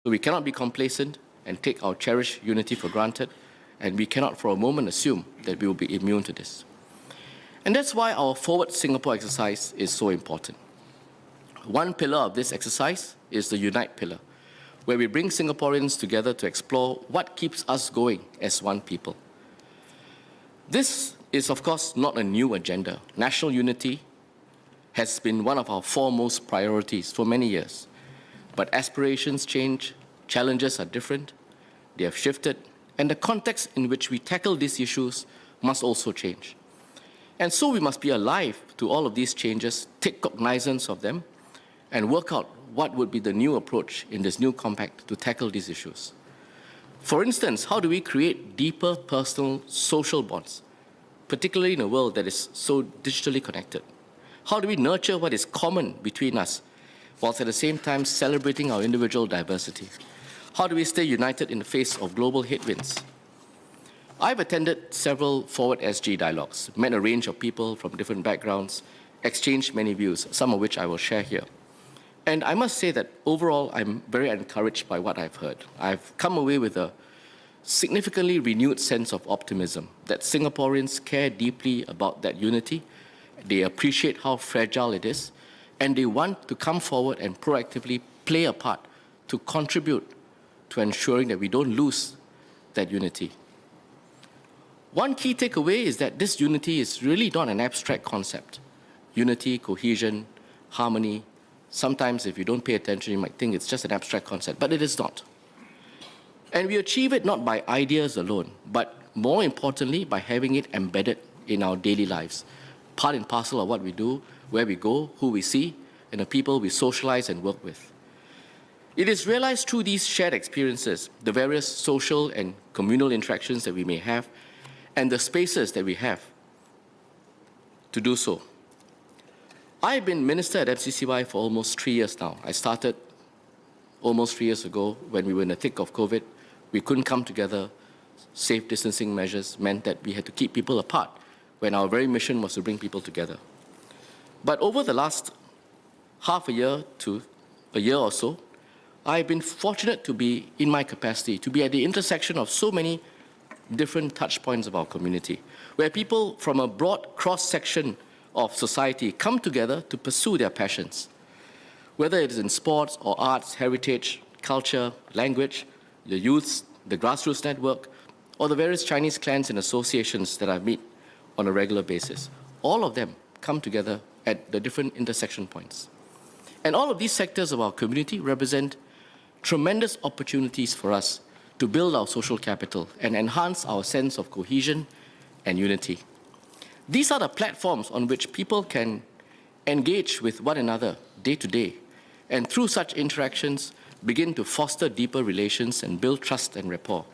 So we cannot be complacent and take our cherished unity for granted, and we cannot for a moment assume that we will be immune to this. And that's why our Forward Singapore exercise is so important. One pillar of this exercise is the Unite pillar, where we bring Singaporeans together to explore what keeps us going as one people. This is, of course, not a new agenda. National unity has been one of our foremost priorities for many years. But aspirations change, challenges are different, they have shifted, and the context in which we tackle these issues must also change. And so we must be alive to all of these changes, take cognizance of them, and work out what would be the new approach in this new compact to tackle these issues. For instance, how do we create deeper personal social bonds, particularly in a world that is so digitally connected? How do we nurture what is common between us, whilst at the same time celebrating our individual diversity? How do we stay united in the face of global headwinds? I've attended several Forward.sg dialogues, met a range of people from different backgrounds, exchanged many views, some of which I will share here. And I must say that overall, I'm very encouraged by what I've heard. I've come away with a significantly renewed sense of optimism that Singaporeans care deeply about that unity, they appreciate how fragile it is, and they want to come forward and proactively play a part to contribute to ensuring that we don't lose that unity. One key takeaway is that this unity is really not an abstract concept. Unity, cohesion, harmony. Sometimes if you don't pay attention, you might think it's just an abstract concept, but it is not. And we achieve it not by ideas alone, but more importantly, by having it embedded in our daily lives, part and parcel of what we do, where we go, who we see, and the people we socialize and work with. It is realized through these shared experiences, the various social and communal interactions that we may have, and the spaces that we have to do so. I've been minister at FCCY for almost 3 years now. I started almost 3 years ago when we were in the thick of COVID. We couldn't come together. Safe distancing measures meant that we had to keep people apart when our very mission was to bring people together. But over the last half a year to a year or so, I've been fortunate to be in my capacity, to be at the intersection of so many different touch points of our community, where people from a broad cross-section of society come together to pursue their passions. Whether it is in sports or arts, heritage, culture, language, the youths, the grassroots network, or the various Chinese clans and associations that I meet on a regular basis. All of them come together at the different intersection points. And all of these sectors of our community represent tremendous opportunities for us to build our social capital and enhance our sense of cohesion and unity. These are the platforms on which people can engage with one another day to day, and through such interactions, begin to foster deeper relations and build trust and rapport.